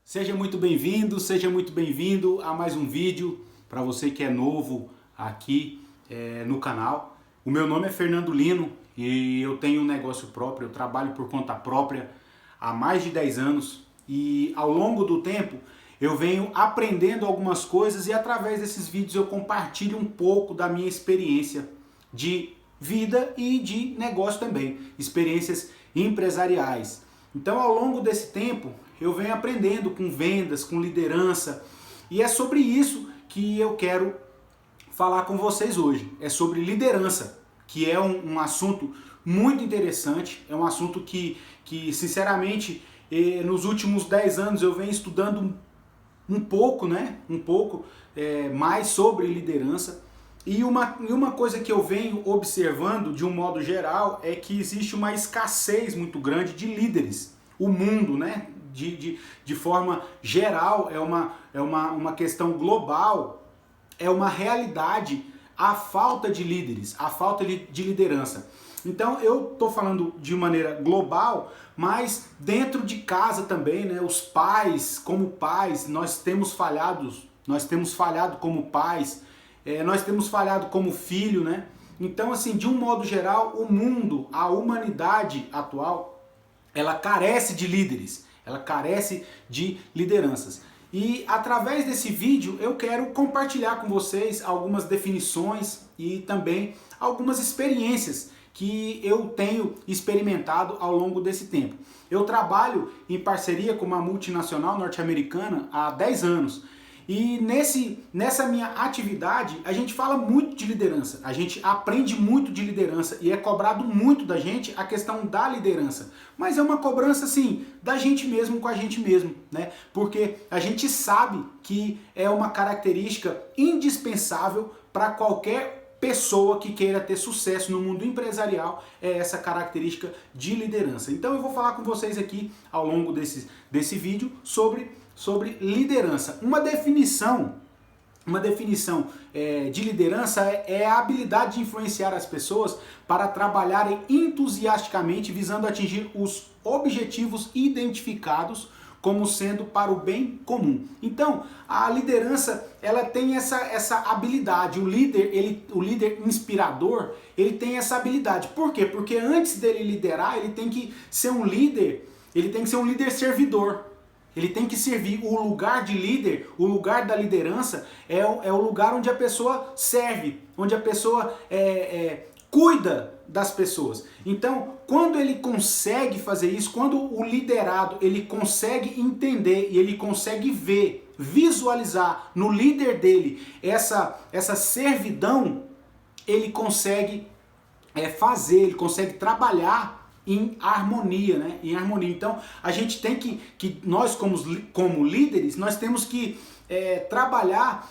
Seja muito bem-vindo a mais um vídeo para você que é novo aqui no canal. O meu nome é Fernando Lino e eu tenho um negócio próprio, eu trabalho por conta própria há mais de 10 anos e ao longo do tempo eu venho aprendendo algumas coisas e através desses vídeos eu compartilho um pouco da minha experiência de vida e de negócio também, experiências empresariais. Então, ao longo desse tempo, eu venho aprendendo com vendas, com liderança, e é sobre isso que eu quero falar com vocês hoje. É sobre liderança, que é um assunto muito interessante, é um assunto que sinceramente, nos últimos 10 anos eu venho estudando um pouco mais sobre liderança. E uma coisa que eu venho observando de um modo geral é que existe uma escassez muito grande de líderes. O mundo, né, de forma geral, é uma questão global, é uma realidade a falta de líderes, a falta de liderança. Então eu estou falando de maneira global, mas dentro de casa também, né, os pais, como pais, nós temos falhado como pais, nós temos falhado como filho, né? Então, assim, de um modo geral, o mundo, a humanidade atual, ela carece de líderes, ela carece de lideranças. E através desse vídeo eu quero compartilhar com vocês algumas definições e também algumas experiências que eu tenho experimentado ao longo desse tempo. Eu trabalho em parceria com uma multinacional norte-americana há 10 anos. E nessa minha atividade, a gente fala muito de liderança, a gente aprende muito de liderança e é cobrado muito da gente a questão da liderança. Mas é uma cobrança, assim, da gente mesmo com a gente mesmo, né? Porque a gente sabe que é uma característica indispensável para qualquer pessoa que queira ter sucesso no mundo empresarial, é essa característica de liderança. Então eu vou falar com vocês aqui ao longo desse vídeo sobre liderança. Uma definição de liderança é a habilidade de influenciar as pessoas para trabalharem entusiasticamente visando atingir os objetivos identificados como sendo para o bem comum. Então, a liderança, ela tem essa habilidade. O líder inspirador, ele tem essa habilidade. Por quê? Porque antes dele liderar, ele tem que ser um líder servidor. Ele tem que servir. O lugar de líder, o lugar da liderança é o lugar onde a pessoa serve, onde a pessoa cuida das pessoas. Então, quando ele consegue fazer isso, quando o liderado ele consegue entender e ele consegue visualizar no líder dele essa servidão, ele consegue ele consegue trabalhar em harmonia, né? Em harmonia. Então, a gente tem que nós como líderes, nós temos que trabalhar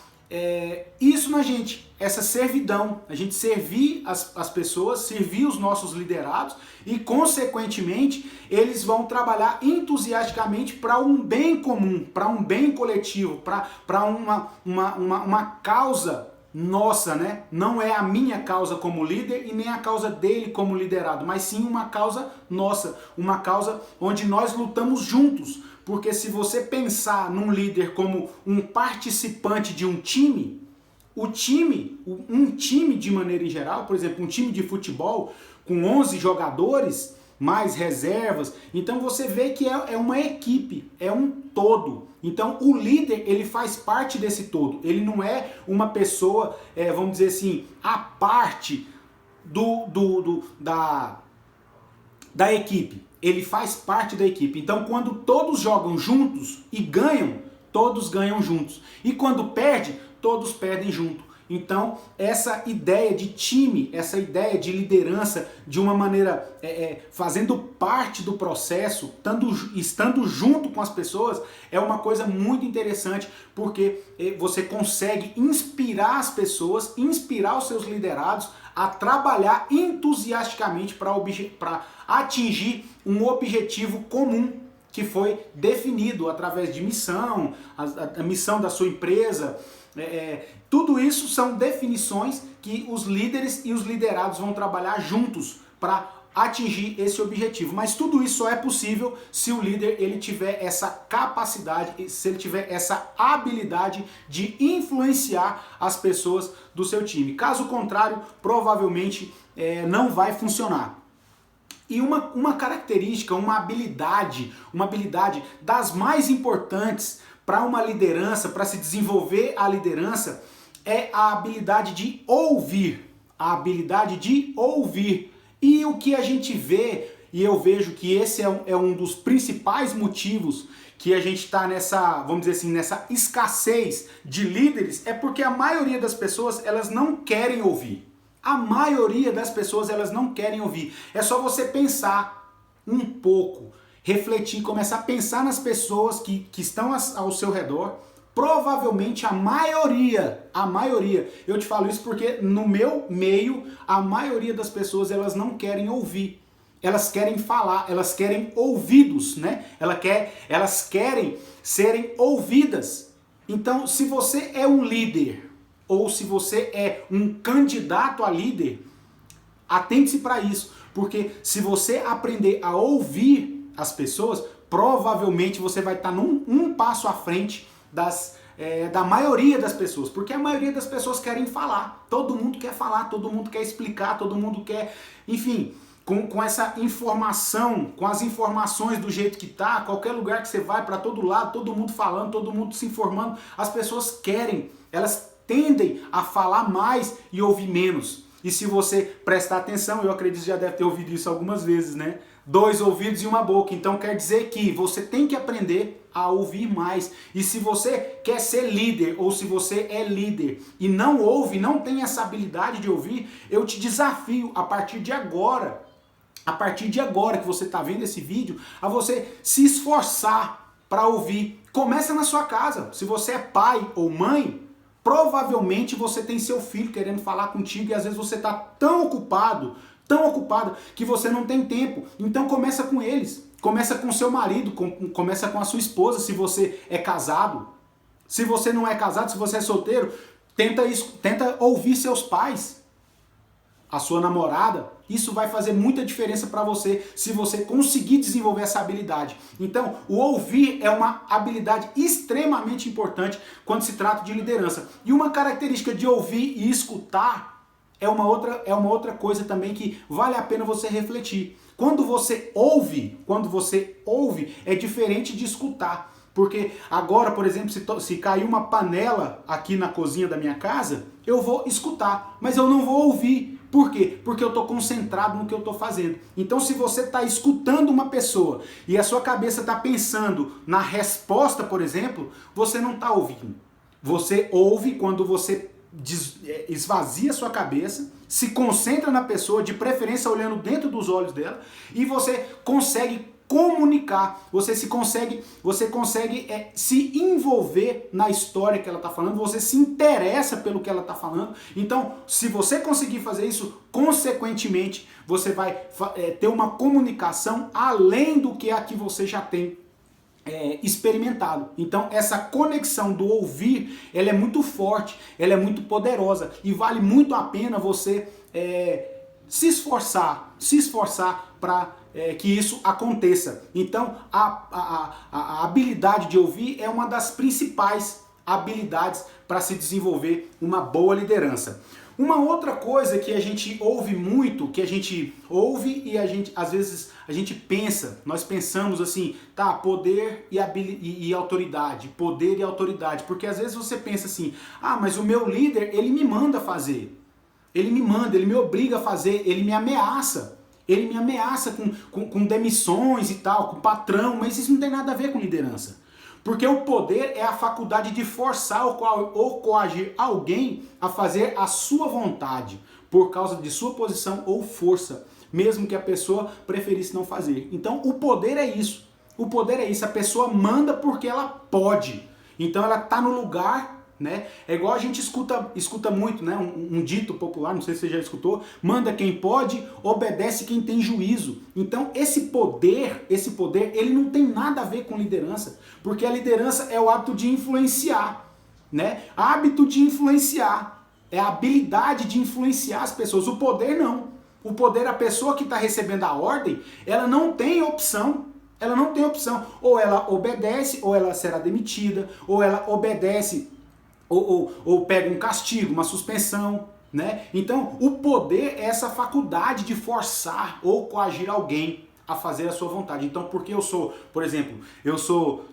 isso na gente, essa servidão, a gente servir as pessoas, servir os nossos liderados e, consequentemente, eles vão trabalhar entusiasticamente para um bem comum, para um bem coletivo, para uma causa nossa, né? Não é a minha causa como líder e nem a causa dele como liderado, mas sim uma causa nossa, uma causa onde nós lutamos juntos. Porque se você pensar num líder como um participante de um time, um time de maneira em geral, por exemplo, um time de futebol com 11 jogadores, mais reservas, então você vê que é uma equipe, é um todo. Então o líder, ele faz parte desse todo, ele não é uma pessoa, vamos dizer assim, a parte da equipe, ele faz parte da equipe. Então quando todos jogam juntos e ganham, todos ganham juntos. E quando perde, todos perdem junto. Então, essa ideia de time, essa ideia de liderança, de uma maneira fazendo parte do processo, estando junto com as pessoas, é uma coisa muito interessante, porque você consegue inspirar as pessoas, inspirar os seus liderados a trabalhar entusiasticamente para atingir um objetivo comum que foi definido através de missão, a missão da sua empresa. Tudo isso são definições que os líderes e os liderados vão trabalhar juntos para atingir esse objetivo. Mas tudo isso só é possível se o líder ele tiver essa capacidade, se ele tiver essa habilidade de influenciar as pessoas do seu time. Caso contrário, provavelmente não vai funcionar. E uma característica, uma habilidade das mais importantes para uma liderança, para se desenvolver a liderança, é a habilidade de ouvir. A habilidade de ouvir. E o que a gente vê, e eu vejo que esse é um dos principais motivos que a gente está nessa, vamos dizer assim, nessa escassez de líderes, é porque a maioria das pessoas, elas não querem ouvir. A maioria das pessoas, elas não querem ouvir. É só você pensar um pouco, refletir, começar a pensar nas pessoas que estão ao seu redor. Provavelmente a maioria, eu te falo isso porque no meu meio, a maioria das pessoas, elas não querem ouvir. Elas querem falar, elas querem ouvidos, né? Elas querem serem ouvidas. Então, se você é um líder, ou se você é um candidato a líder, atente-se para isso, porque se você aprender a ouvir as pessoas, provavelmente você vai estar um passo à frente da maioria das pessoas, porque a maioria das pessoas querem falar, todo mundo quer falar, todo mundo quer explicar, todo mundo quer, enfim, com essa informação, com as informações do jeito que tá, qualquer lugar que você vai, para todo lado, todo mundo falando, todo mundo se informando, as pessoas querem, elas tendem a falar mais e ouvir menos. E se você prestar atenção, eu acredito que já deve ter ouvido isso algumas vezes, né? 2 ouvidos e uma boca. Então quer dizer que você tem que aprender a ouvir mais. E se você quer ser líder, ou se você é líder e não ouve, não tem essa habilidade de ouvir, eu te desafio a partir de agora que você está vendo esse vídeo, a você se esforçar para ouvir. Começa na sua casa. Se você é pai ou mãe, provavelmente você tem seu filho querendo falar contigo e às vezes você está tão ocupado, que você não tem tempo. Então começa com eles. Começa com seu marido, começa com a sua esposa, se você é casado. Se você não é casado, se você é solteiro, tenta ouvir seus pais, a sua namorada. Isso vai fazer muita diferença para você se você conseguir desenvolver essa habilidade. Então, o ouvir é uma habilidade extremamente importante quando se trata de liderança. E uma característica de ouvir e escutar é uma outra coisa também que vale a pena você refletir. Quando você ouve, é diferente de escutar. Porque agora, por exemplo, se cair uma panela aqui na cozinha da minha casa, eu vou escutar, mas eu não vou ouvir. Por quê? Porque eu estou concentrado no que eu estou fazendo. Então, se você está escutando uma pessoa e a sua cabeça está pensando na resposta, por exemplo, você não está ouvindo. Você ouve quando você esvazia a sua cabeça, se concentra na pessoa, de preferência olhando dentro dos olhos dela, e você consegue comunicar, você consegue se envolver na história que ela está falando, você se interessa pelo que ela está falando. Então, se você conseguir fazer isso, consequentemente, você vai ter uma comunicação além do que a que você já tem experimentado. Então, essa conexão do ouvir, ela é muito forte, ela é muito poderosa e vale muito a pena você se esforçar para que isso aconteça. Então, a habilidade de ouvir é uma das principais habilidades para se desenvolver uma boa liderança. Uma outra coisa que a gente ouve muito, que a gente ouve e às vezes a gente pensa, nós pensamos assim, tá, poder e autoridade, poder e autoridade, porque às vezes você pensa assim, ah, mas o meu líder, ele me manda fazer, ele me obriga a fazer, ele me ameaça com demissões e tal, com patrão, mas isso não tem nada a ver com liderança. Porque o poder é a faculdade de forçar ou coagir alguém a fazer a sua vontade, por causa de sua posição ou força, mesmo que a pessoa preferisse não fazer. Então o poder é isso. O poder é isso. A pessoa manda porque ela pode. Então ela está no lugar, né? É igual a gente escuta muito, né? Um dito popular, não sei se você já escutou, manda quem pode, obedece quem tem juízo. Então esse poder, ele não tem nada a ver com liderança, porque a liderança é o hábito de influenciar, né? Hábito de influenciar, é a habilidade de influenciar as pessoas. O poder não. O poder, a pessoa que está recebendo a ordem, ela não tem opção. Ela não tem opção. Ou ela obedece, ou ela será demitida, ou ela obedece, ou pega um castigo, uma suspensão, né? Então, o poder é essa faculdade de forçar ou coagir alguém a fazer a sua vontade. Então, porque eu sou, por exemplo,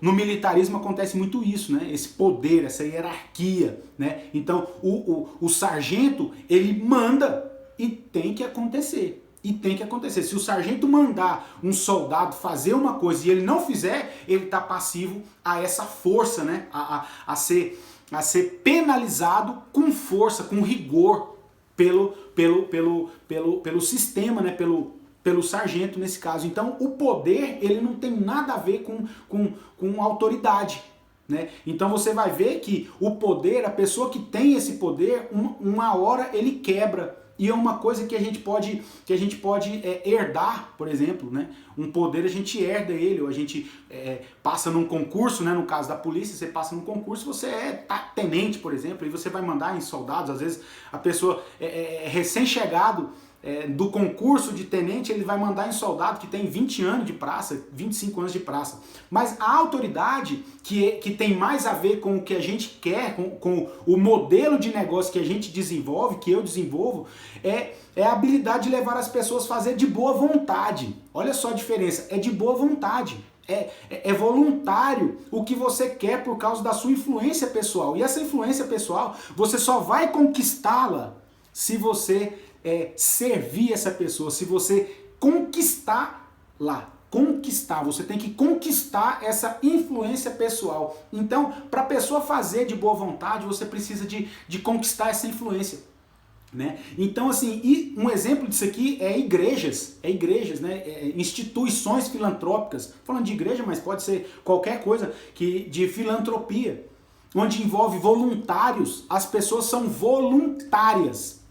no militarismo acontece muito isso, né? Esse poder, essa hierarquia, né? Então, o sargento, ele manda e tem que acontecer. E tem que acontecer. Se o sargento mandar um soldado fazer uma coisa e ele não fizer, ele está passivo a essa força, né? A ser penalizado com força, com rigor pelo sistema, né? Pelo sargento nesse caso. Então o poder, ele não tem nada a ver com autoridade, né? Então você vai ver que o poder, a pessoa que tem esse poder, uma hora ele quebra. E é uma coisa que a gente pode herdar, por exemplo, né? Um poder a gente herda ele, ou a gente passa num concurso, né? No caso da polícia, você passa num concurso, você é tenente, por exemplo, e você vai mandar em soldados, às vezes a pessoa é recém-chegado do concurso de tenente, ele vai mandar em soldado que tem 20 anos de praça, 25 anos de praça. Mas a autoridade, que tem mais a ver com o que a gente quer, com o modelo de negócio que a gente desenvolve, que eu desenvolvo, é a habilidade de levar as pessoas a fazer de boa vontade. Olha só a diferença, é de boa vontade. É voluntário o que você quer por causa da sua influência pessoal. E essa influência pessoal, você só vai conquistá-la se você servir essa pessoa, se você conquistar você tem que conquistar essa influência pessoal. Então, para a pessoa fazer de boa vontade, você precisa de conquistar essa influência, né? Então, assim, e um exemplo disso aqui é igrejas, né? Instituições filantrópicas. Falando de igreja, mas pode ser qualquer coisa de filantropia, onde envolve voluntários. As pessoas são voluntárias.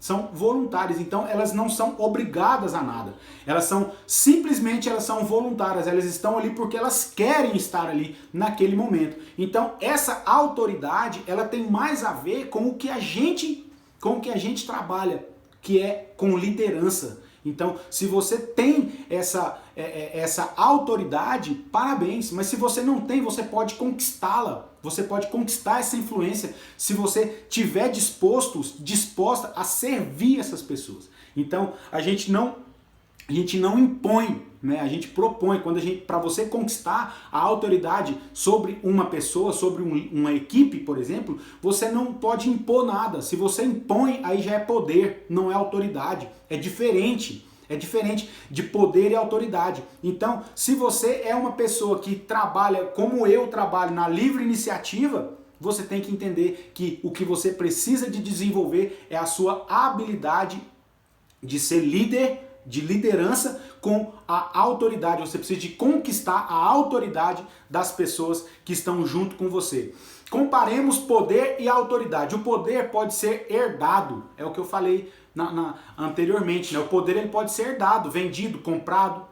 Então elas não são obrigadas a nada. Elas são voluntárias, elas estão ali porque elas querem estar ali naquele momento. Então essa autoridade, ela tem mais a ver com o que a gente trabalha, que é com liderança. Então, se você tem essa autoridade, parabéns. Mas se você não tem, você pode conquistá-la. Você pode conquistar essa influência se você estiver disposta a servir essas pessoas. Então, a gente não impõe, né? A gente propõe. Para você conquistar a autoridade sobre uma pessoa, sobre uma equipe, por exemplo, você não pode impor nada. Se você impõe, aí já é poder, não é autoridade. É diferente. É diferente de poder e autoridade. Então, se você é uma pessoa que trabalha como eu trabalho na livre iniciativa, você tem que entender que o que você precisa de desenvolver é a sua habilidade de ser líder, de liderança com a autoridade. Você precisa de conquistar a autoridade das pessoas que estão junto com você. Comparemos poder e autoridade. O poder pode ser herdado, é o que eu falei anteriormente, né? O poder ele pode ser herdado, vendido, comprado,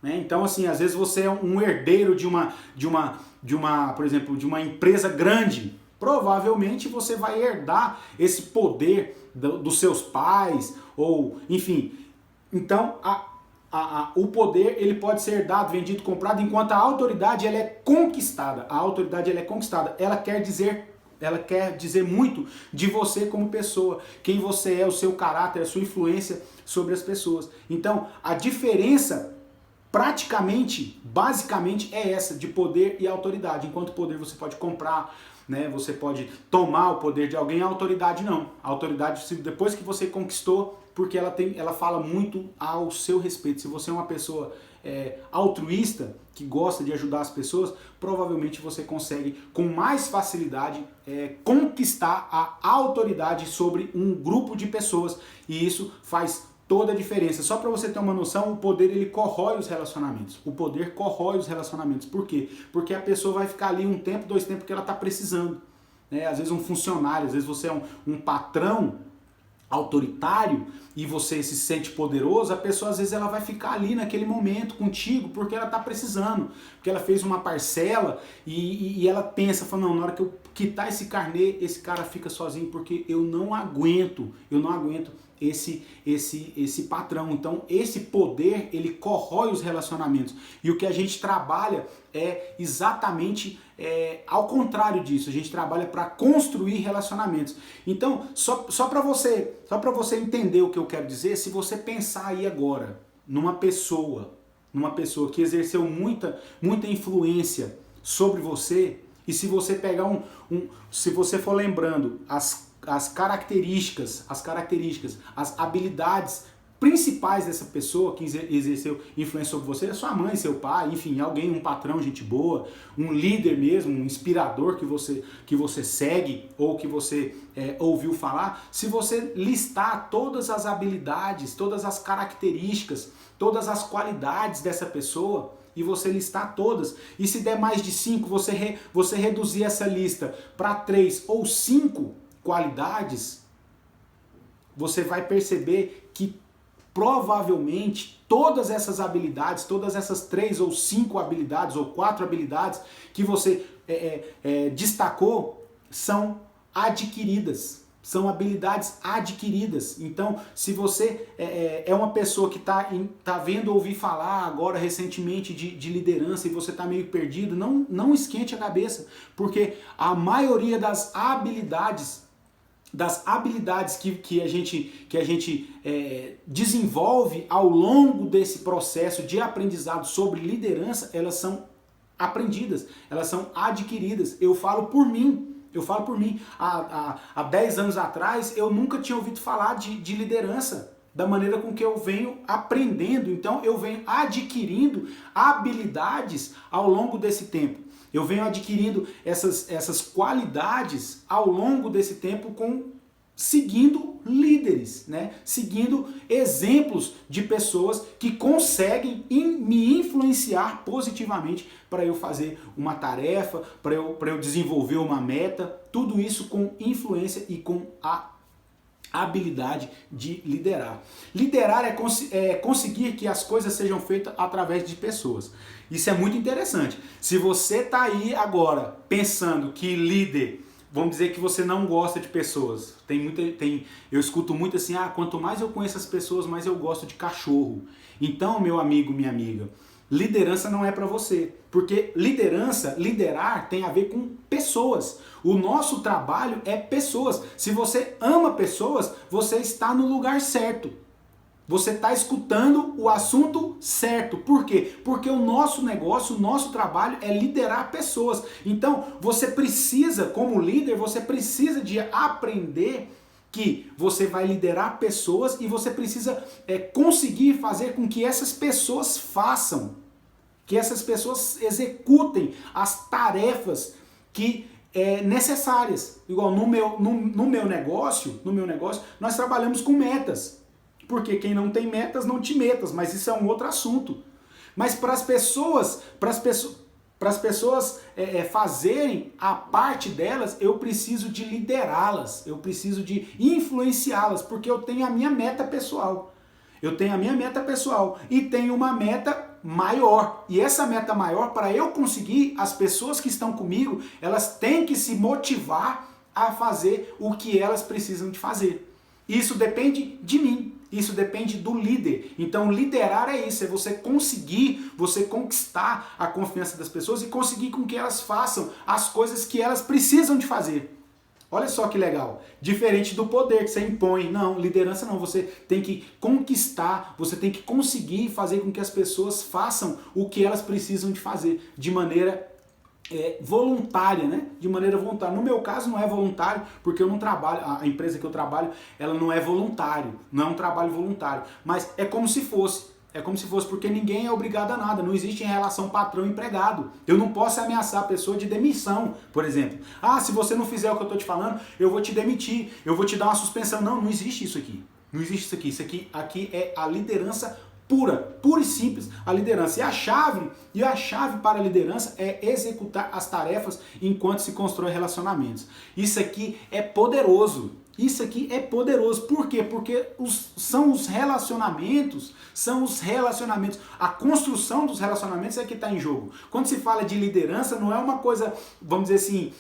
né? Então, assim, às vezes você é um herdeiro por exemplo, de uma empresa grande. Provavelmente você vai herdar esse poder dos seus pais, ou enfim. Então, o poder ele pode ser herdado, vendido, comprado, enquanto a autoridade ela é conquistada. A autoridade ela é conquistada. Ela quer dizer muito de você como pessoa, quem você é, o seu caráter, a sua influência sobre as pessoas. Então, a diferença basicamente é essa, de poder e autoridade. Enquanto poder você pode comprar, né? Você pode tomar o poder de alguém, a autoridade não. A autoridade, depois que você conquistou, porque ela fala muito ao seu respeito. Se você é uma pessoa altruísta, que gosta de ajudar as pessoas, provavelmente você consegue com mais facilidade conquistar a autoridade sobre um grupo de pessoas, e isso faz toda a diferença. Só para você ter uma noção, o poder ele corrói os relacionamentos. O poder corrói os relacionamentos. Por quê? Porque a pessoa vai ficar ali um tempo, 2 tempos que ela está precisando, né? Às vezes um funcionário, às vezes você é um patrão autoritário e você se sente poderoso, a pessoa às vezes ela vai ficar ali naquele momento contigo porque ela está precisando, porque ela fez uma parcela e ela pensa, fala, não, na hora que eu quitar esse carnê, esse cara fica sozinho porque eu não aguento esse patrão. Então esse poder, ele corrói os relacionamentos. E o que a gente trabalha é exatamente ao contrário disso. A gente trabalha para construir relacionamentos. Então, só para você entender o que eu quero dizer, se você pensar aí agora numa pessoa que exerceu muita influência sobre você, e se você pegar se você for lembrando as características, as habilidades principais dessa pessoa que exerceu influência sobre você, é sua mãe, seu pai, enfim, alguém, um patrão, gente boa, um líder mesmo, um inspirador que você segue ou que você ouviu falar. Se você listar todas as habilidades, todas as características, todas as qualidades dessa pessoa, e você listar todas, e se der mais de 5, você reduzir essa lista para 3 ou 5 qualidades, você vai perceber que provavelmente todas essas habilidades, todas essas 3 ou 5 habilidades ou 4 habilidades que você destacou são adquiridas. São habilidades adquiridas. Então, se você é uma pessoa que tá vendo ouvir falar agora recentemente de liderança e você está meio perdido, não esquente a cabeça, porque a maioria das habilidades que a gente desenvolve ao longo desse processo de aprendizado sobre liderança, elas são aprendidas, elas são adquiridas. Eu falo por mim. Há 10 anos atrás, eu nunca tinha ouvido falar de liderança da maneira com que eu venho aprendendo. Então, eu venho adquirindo habilidades ao longo desse tempo. Eu venho adquirindo essas qualidades ao longo desse tempo seguindo líderes, né? Seguindo exemplos de pessoas que conseguem me influenciar positivamente para eu fazer uma tarefa, para eu desenvolver uma meta, tudo isso com influência e com a habilidade de liderar. Liderar é conseguir que as coisas sejam feitas através de pessoas. Isso é muito interessante. Se você está aí agora pensando que líder, vamos dizer que você não gosta de pessoas. Eu escuto muito assim, quanto mais eu conheço as pessoas, mais eu gosto de cachorro. Então, meu amigo, minha amiga, liderança não é para você. Porque liderar tem a ver com pessoas. O nosso trabalho é pessoas. Se você ama pessoas, você está no lugar certo. Você está escutando o assunto certo. Por quê? Porque o nosso negócio, o nosso trabalho é liderar pessoas. Então, você precisa, como líder, você precisa de aprender que você vai liderar pessoas e você precisa conseguir fazer com que essas pessoas façam, que essas pessoas executem as tarefas que necessárias. Igual no meu negócio, nós trabalhamos com metas. Porque quem não tem metas, não te metas, mas isso é um outro assunto. Mas para as pessoas fazerem a parte delas, eu preciso de liderá-las, eu preciso de influenciá-las, porque eu tenho a minha meta pessoal. E tenho uma meta maior. E essa meta maior, para eu conseguir, as pessoas que estão comigo, elas têm que se motivar a fazer o que elas precisam de fazer. Isso depende de mim. Isso depende do líder. Então, liderar é isso, é você conquistar a confiança das pessoas e conseguir com que elas façam as coisas que elas precisam de fazer. Olha só que legal. Diferente do poder que você impõe. Não, liderança não. Você tem que conquistar, você tem que conseguir fazer com que as pessoas façam o que elas precisam de fazer de maneira voluntária, né? De maneira voluntária. No meu caso não é voluntário, porque eu não trabalho, a empresa que eu trabalho, ela não é voluntário, não é um trabalho voluntário, mas é como se fosse, porque ninguém é obrigado a nada, não existe relação patrão-empregado. Eu não posso ameaçar a pessoa de demissão, por exemplo. Se você não fizer o que eu estou te falando, eu vou te demitir, eu vou te dar uma suspensão. Não existe isso aqui. Não existe isso aqui. Isso aqui é a liderança pura e simples, a liderança. E a chave para a liderança é executar as tarefas enquanto se constrói relacionamentos. Isso aqui é poderoso. Por quê? Porque são os relacionamentos, a construção dos relacionamentos é que está em jogo. Quando se fala de liderança, não é uma coisa, vamos dizer assim,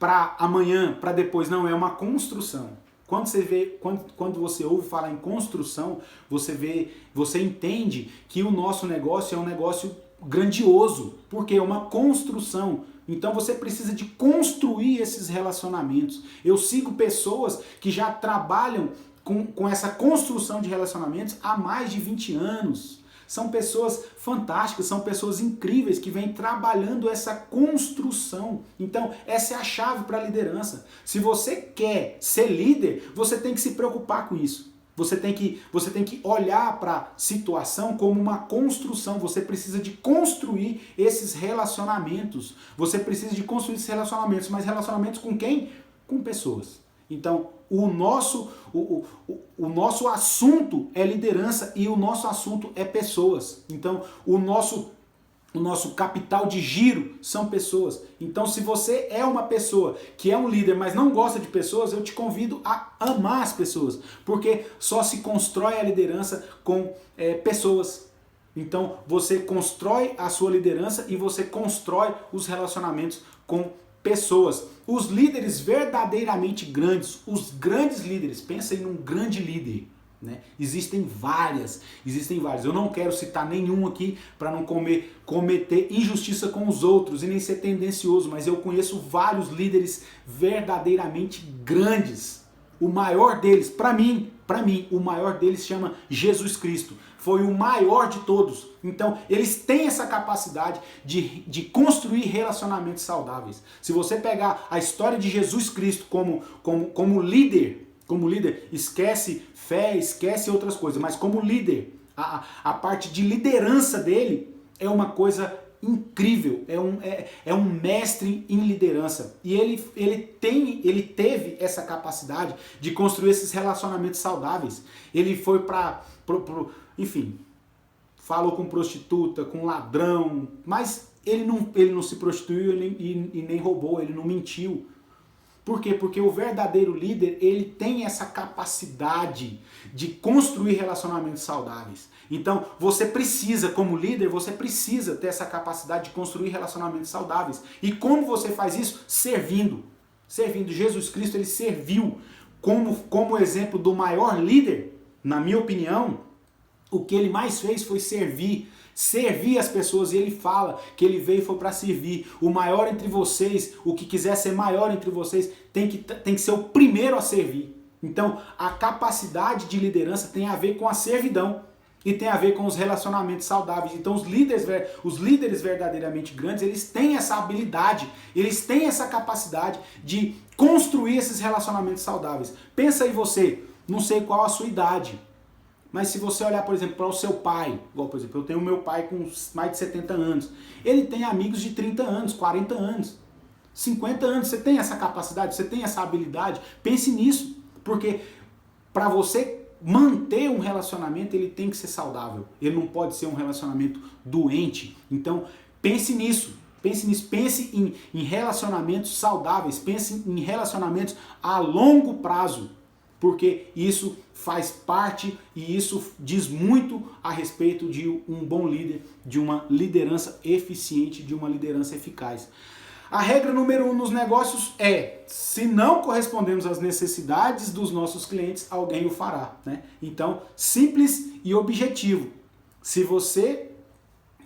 para amanhã, para depois, não, é uma construção. Quando você ouve falar em construção, você entende que o nosso negócio é um negócio grandioso, porque é uma construção. Então você precisa de construir esses relacionamentos. Eu sigo pessoas que já trabalham com essa construção de relacionamentos há mais de 20 anos. São pessoas fantásticas, são pessoas incríveis que vêm trabalhando essa construção. Então, essa é a chave para a liderança. Se você quer ser líder, você tem que se preocupar com isso. Você tem que olhar para a situação como uma construção. Você precisa de construir esses relacionamentos. Você precisa de construir esses relacionamentos. Mas relacionamentos com quem? Com pessoas. Então, o nosso assunto é liderança e o nosso assunto é pessoas. Então, o nosso capital de giro são pessoas. Então, se você é uma pessoa que é um líder, mas não gosta de pessoas, eu te convido a amar as pessoas, porque só se constrói a liderança com pessoas. Então, você constrói a sua liderança e você constrói os relacionamentos com pessoas. Os líderes verdadeiramente grandes, os grandes líderes, pensa em um grande líder, né? Existem vários. Eu não quero citar nenhum aqui para não cometer injustiça com os outros e nem ser tendencioso, mas eu conheço vários líderes verdadeiramente grandes. O maior deles, para mim, o maior deles chama Jesus Cristo. Foi o maior de todos. Então, eles têm essa capacidade de construir relacionamentos saudáveis. Se você pegar a história de Jesus Cristo como líder, esquece fé, esquece outras coisas, mas como líder, a parte de liderança dele é uma coisa incrível, é um mestre em liderança. E ele teve essa capacidade de construir esses relacionamentos saudáveis. Ele foi enfim, falou com prostituta, com ladrão, mas ele não se prostituiu e nem roubou, ele não mentiu. Por quê? Porque o verdadeiro líder, ele tem essa capacidade de construir relacionamentos saudáveis. Então, você precisa, como líder, você precisa ter essa capacidade de construir relacionamentos saudáveis. E como você faz isso? Servindo. Jesus Cristo, ele serviu como exemplo do maior líder, na minha opinião. O que ele mais fez foi servir as pessoas, e ele fala que ele veio foi para servir. O maior entre vocês, o que quiser ser maior entre vocês, tem que ser o primeiro a servir. Então, a capacidade de liderança tem a ver com a servidão e tem a ver com os relacionamentos saudáveis. Então, os líderes verdadeiramente grandes, eles têm essa habilidade, eles têm essa capacidade de construir esses relacionamentos saudáveis. Pensa aí você, não sei qual a sua idade, mas se você olhar, por exemplo, para o seu pai, igual, por exemplo, eu tenho meu pai com mais de 70 anos, ele tem amigos de 30 anos, 40 anos, 50 anos, você tem essa capacidade, você tem essa habilidade, pense nisso, porque para você manter um relacionamento, ele tem que ser saudável, ele não pode ser um relacionamento doente. Então, pense nisso, pense em relacionamentos saudáveis, pense em relacionamentos a longo prazo, porque isso faz parte e isso diz muito a respeito de um bom líder, de uma liderança eficiente, de uma liderança eficaz. A regra número 1 nos negócios é: se não correspondemos às necessidades dos nossos clientes, alguém o fará, né? Então, simples e objetivo. Se você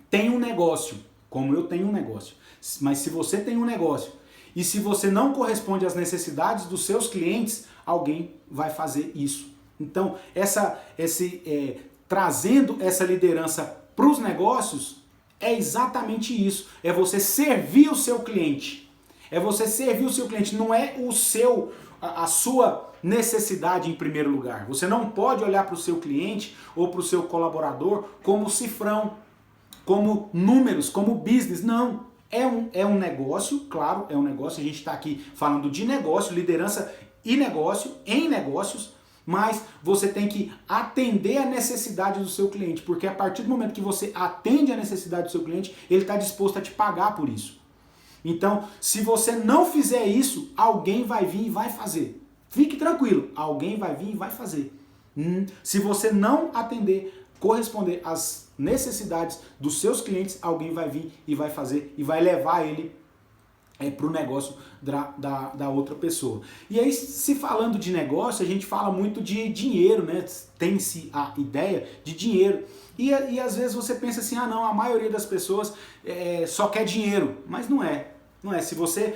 tem um negócio, como eu tenho um negócio, mas se você tem um negócio e se você não corresponde às necessidades dos seus clientes, alguém vai fazer isso. Então, trazendo essa liderança para os negócios, é exatamente isso. É você servir o seu cliente. Não é a sua necessidade em primeiro lugar. Você não pode olhar para o seu cliente ou para o seu colaborador como cifrão, como números, como business. Não. É um negócio, claro, é um negócio. A gente está aqui falando de negócio, liderança e negócio, em negócios, mas você tem que atender a necessidade do seu cliente, porque a partir do momento que você atende a necessidade do seu cliente, ele está disposto a te pagar por isso. Então, se você não fizer isso, alguém vai vir e vai fazer. Fique tranquilo, alguém vai vir e vai fazer. Se você não corresponder às necessidades dos seus clientes, alguém vai vir e vai fazer e vai levar ele para o negócio da outra pessoa. E aí, se falando de negócio, a gente fala muito de dinheiro, né? Tem-se a ideia de dinheiro. E às vezes você pensa assim, ah não, a maioria das pessoas só quer dinheiro. Mas não é. Não é. Se você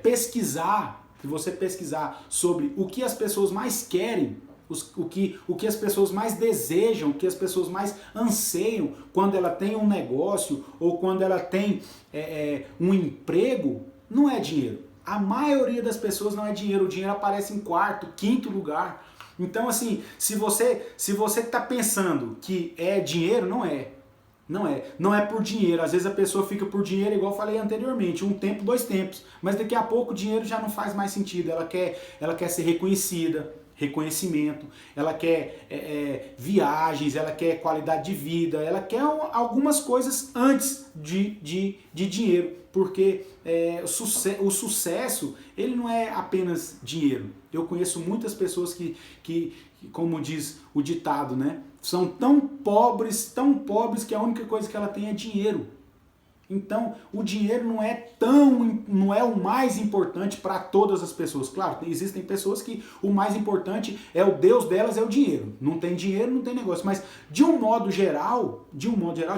pesquisar sobre o que as pessoas mais querem, o que as pessoas mais desejam, o que as pessoas mais anseiam quando ela tem um negócio ou quando ela tem um emprego, não é dinheiro. A maioria das pessoas não é dinheiro. O dinheiro aparece em quarto, quinto lugar. Então, assim, se você está pensando que é dinheiro, não é. Não é por dinheiro. Às vezes a pessoa fica por dinheiro, igual eu falei anteriormente, um tempo, dois tempos. Mas daqui a pouco o dinheiro já não faz mais sentido. Ela quer ser reconhecida, reconhecimento, ela quer viagens, ela quer qualidade de vida, ela quer algumas coisas antes de dinheiro, porque o sucesso, ele não é apenas dinheiro. Eu conheço muitas pessoas que, como diz o ditado, né, são tão pobres que a única coisa que ela tem é dinheiro. Então, o dinheiro não é o mais importante para todas as pessoas. Claro, existem pessoas que o mais importante é o Deus delas, é o dinheiro. Não tem dinheiro, não tem negócio. Mas, de um modo geral,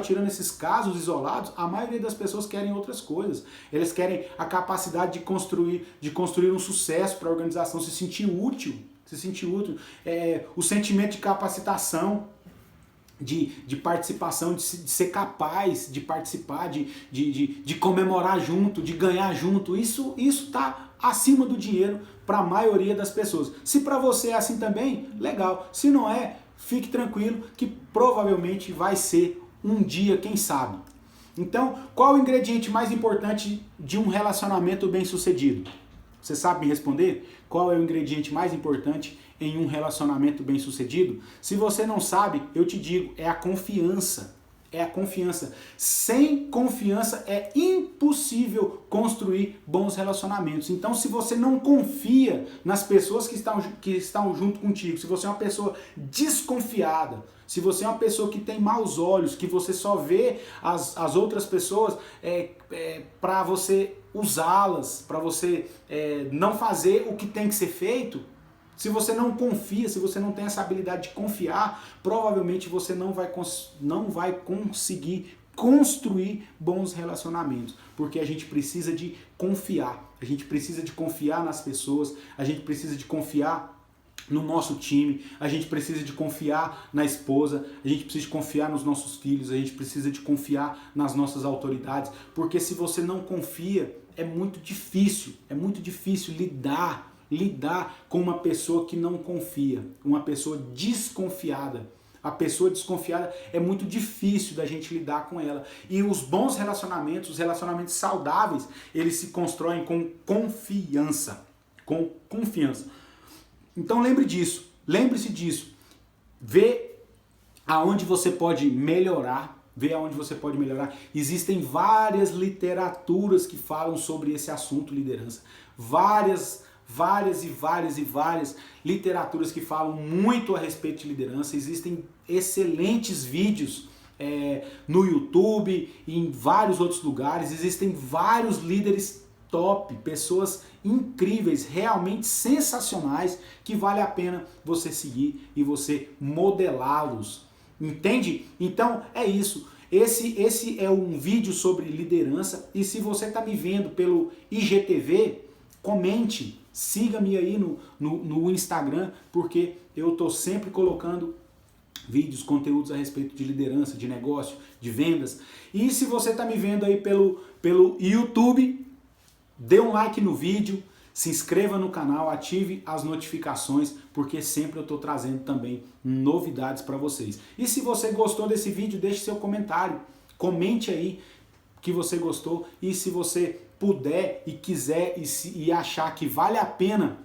tirando esses casos isolados, a maioria das pessoas querem outras coisas. Eles querem a capacidade de construir um sucesso para a organização, se sentir útil, o sentimento de capacitação, de participação, de ser capaz de participar, de comemorar junto, de ganhar junto. Isso está acima do dinheiro para a maioria das pessoas. Se para você é assim também, legal. Se não é, fique tranquilo que provavelmente vai ser um dia, quem sabe. Então, qual o ingrediente mais importante de um relacionamento bem-sucedido? Você sabe me responder? Qual é o ingrediente mais importante em um relacionamento bem-sucedido? Se você não sabe, eu te digo, é a confiança. É a confiança. Sem confiança é impossível construir bons relacionamentos. Então, se você não confia nas pessoas que estão junto contigo, se você é uma pessoa desconfiada, se você é uma pessoa que tem maus olhos, que você só vê as outras pessoas para você usá-las, para você não fazer o que tem que ser feito, se você não confia, se você não tem essa habilidade de confiar, provavelmente você não vai conseguir construir bons relacionamentos, porque a gente precisa de confiar, a gente precisa de confiar nas pessoas, a gente precisa de confiar no nosso time, a gente precisa de confiar na esposa, a gente precisa de confiar nos nossos filhos, a gente precisa de confiar nas nossas autoridades, porque se você não confia, é muito difícil lidar com uma pessoa que não confia, uma pessoa desconfiada. A pessoa desconfiada é muito difícil da gente lidar com ela. E os bons relacionamentos, os relacionamentos saudáveis, eles se constroem com confiança. Com confiança. Então lembre-se disso. Vê aonde você pode melhorar. Existem várias literaturas que falam sobre esse assunto, liderança. Várias literaturas que falam muito a respeito de liderança. Existem excelentes vídeos no YouTube e em vários outros lugares. Existem vários líderes top, pessoas incríveis, realmente sensacionais, que vale a pena você seguir e você modelá-los. Entende? Então é isso. Esse é um vídeo sobre liderança, e se você está me vendo pelo IGTV, comente, siga-me aí no Instagram, porque eu estou sempre colocando vídeos, conteúdos a respeito de liderança, de negócio, de vendas. E se você está me vendo aí pelo YouTube, dê um like no vídeo, se inscreva no canal, ative as notificações, porque sempre eu estou trazendo também novidades para vocês. E se você gostou desse vídeo, deixe seu comentário, comente aí que você gostou, e se você puder e quiser e achar que vale a pena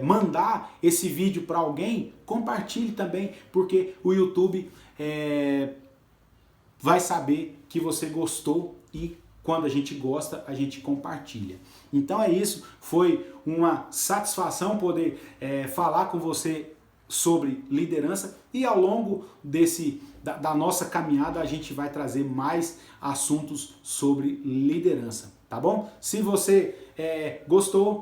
mandar esse vídeo para alguém, compartilhe também, porque o YouTube vai saber que você gostou, e quando a gente gosta, a gente compartilha. Então é isso, foi uma satisfação poder falar com você sobre liderança, e ao longo da nossa caminhada a gente vai trazer mais assuntos sobre liderança. tá bom? Se você gostou,